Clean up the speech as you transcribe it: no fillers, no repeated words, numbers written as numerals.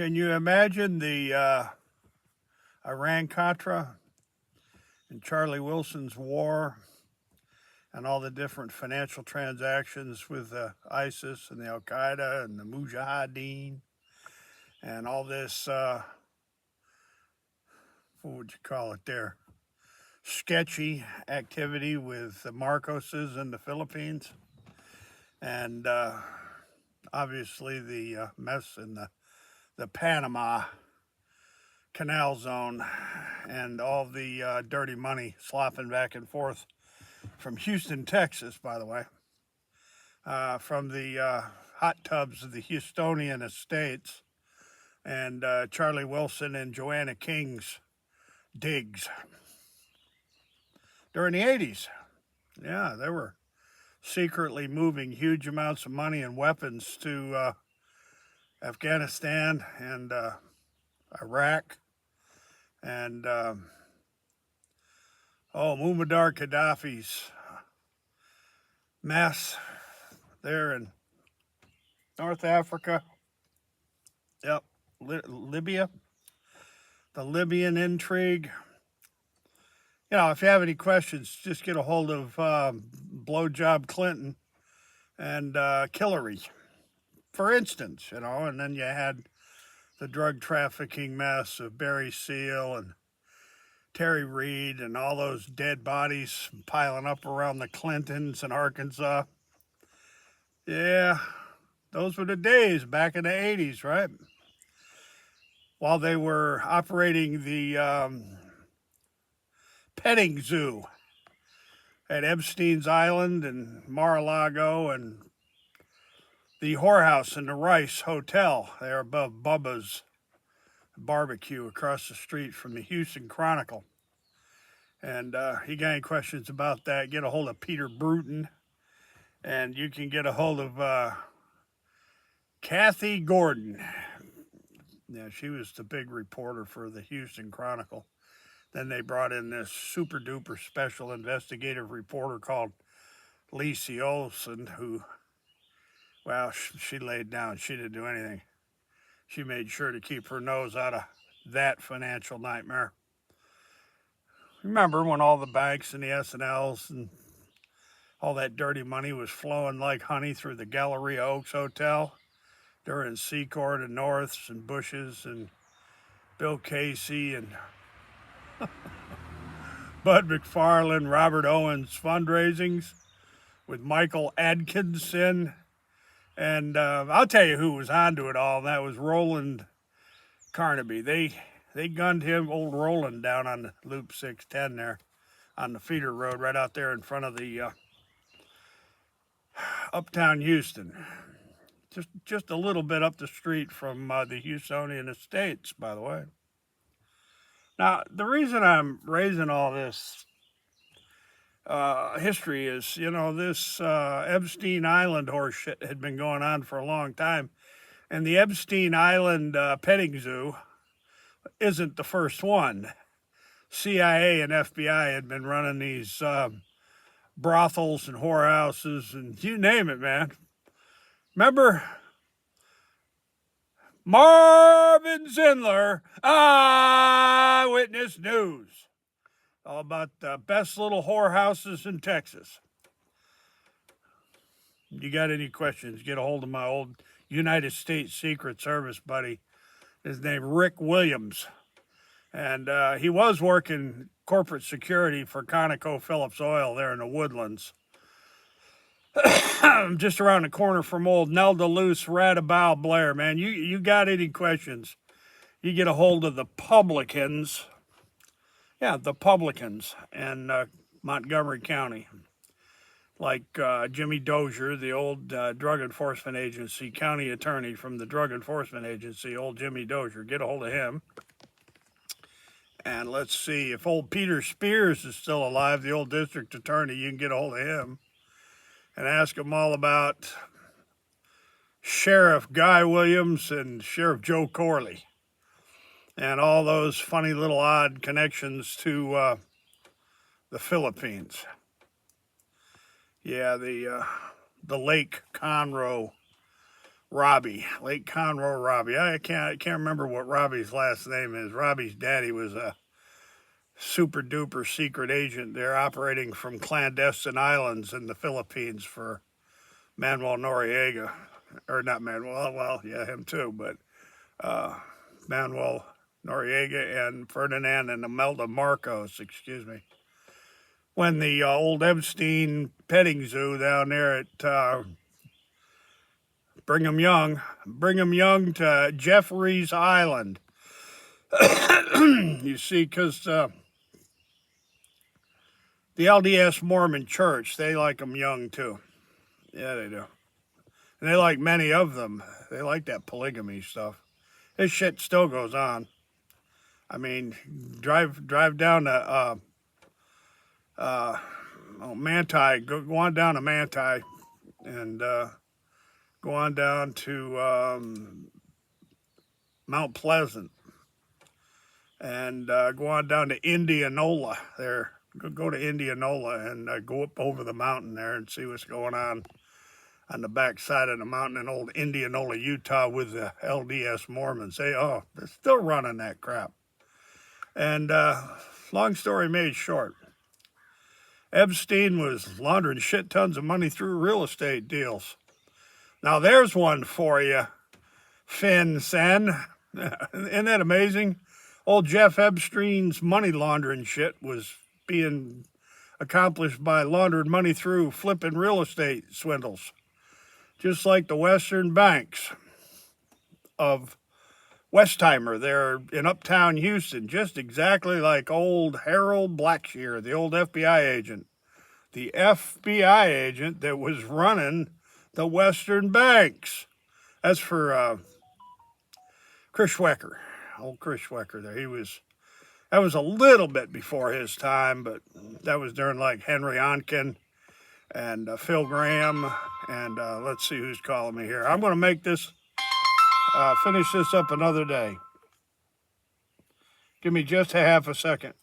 Can you imagine the Iran-Contra and Charlie Wilson's war and all the different financial transactions with ISIS and the Al-Qaeda and the Mujahideen and all this, what would you call it there, sketchy activity with the Marcoses in the Philippines, and obviously the mess in the Panama Canal Zone and all the dirty money slopping back and forth from Houston, Texas, by the way, from the hot tubs of the Houstonian estates and Charlie Wilson and Joanna King's digs during the 80s. Yeah, they were secretly moving huge amounts of money and weapons to Afghanistan and Iraq and Muammar Gaddafi's mess there in North Africa. Yep, Libya, the Libyan intrigue. You know, if you have any questions, just get a hold of Blowjob Clinton and Hillary, for instance, you know, and then you had the drug trafficking mess of Barry Seal and Terry Reid and all those dead bodies piling up around the Clintons in Arkansas. Yeah, those were the days back in the 80s, right? While they were operating the petting zoo at Epstein's Island and Mar-a-Lago and the whorehouse in the Rice Hotel there above Bubba's Barbecue across the street from the Houston Chronicle. And you got any questions about that, get a hold of Peter Bruton, and you can get a hold of Kathy Gordon. Yeah, she was the big reporter for the Houston Chronicle. Then they brought in this super duper special investigative reporter called Lacey Olson, who, well, she laid down. She didn't do anything. She made sure to keep her nose out of that financial nightmare. Remember when all the banks and the S&Ls and all that dirty money was flowing like honey through the Galleria Oaks Hotel during Secord and Norths and Bushes and Bill Casey and Bud McFarlane, Robert Owens fundraisings with Michael Atkinson. And I'll tell you who was onto it all, and that was Roland Carnaby. They gunned him, old Roland, down on the Loop 610 there on the feeder road right out there in front of the uptown Houston. Just a little bit up the street from the Houstonian Estates, by the way. Now, the reason I'm raising all this history is, you know, this Epstein Island horse shit had been going on for a long time. And the Epstein Island petting zoo isn't the first one. CIA and FBI had been running these brothels and whorehouses and you name it, man. Remember Marvin Zindler, Eyewitness News. All about the best little whorehouses in Texas. You got any questions, get a hold of my old United States Secret Service buddy. His name Rick Williams. And he was working corporate security for ConocoPhillips Oil there in the Woodlands. Just around the corner from old Nelda Luce Radabow Blair, man. You got any questions, you get a hold of the Publicans. Yeah, the Publicans in Montgomery County. Like Jimmy Dozier, the old Drug Enforcement Agency county attorney from the Drug Enforcement Agency, old Jimmy Dozier. Get a hold of him. And let's see, if old Peter Spears is still alive, the old district attorney, you can get a hold of him and ask him all about Sheriff Guy Williams and Sheriff Joe Corley and all those funny little odd connections to the Philippines. Yeah, the Lake Conroe Robbie, Lake Conroe Robbie. I can't remember what Robbie's last name is. Robbie's daddy was a super duper secret agent there operating from clandestine islands in the Philippines for Manuel Noriega. Or not Manuel, well, yeah, him too, but Manuel Noriega and Ferdinand and Imelda Marcos, excuse me. When the old Epstein petting zoo down there at Brigham Young to Jeffries Island. You see, because the LDS Mormon Church, they like them young too. Yeah, they do. And they like many of them. They like that polygamy stuff. This shit still goes on. I mean, drive down to Manti, go on down to Manti, and go on down to Mount Pleasant, and go on down to Indianola there. Go to Indianola and go up over the mountain there and see what's going on the back side of the mountain in old Indianola, Utah with the LDS Mormons. They're still running that crap. And long story made short, Epstein was laundering shit tons of money through real estate deals. Now there's one for you, FinCEN. Isn't that amazing? Old Jeff Epstein's money laundering shit was being accomplished by laundering money through flipping real estate swindles. Just like the Western banks of Westheimer there in uptown Houston, just exactly like old Harold Blackshear, the old FBI agent. The FBI agent that was running the Western banks. That's for Chris Schwecker, old Chris Schwecker there. That was a little bit before his time, but that was during like Henry Onken and Phil Graham, and let's see who's calling me here. I'm going to make this, finish this up another day. Give me just a half a second.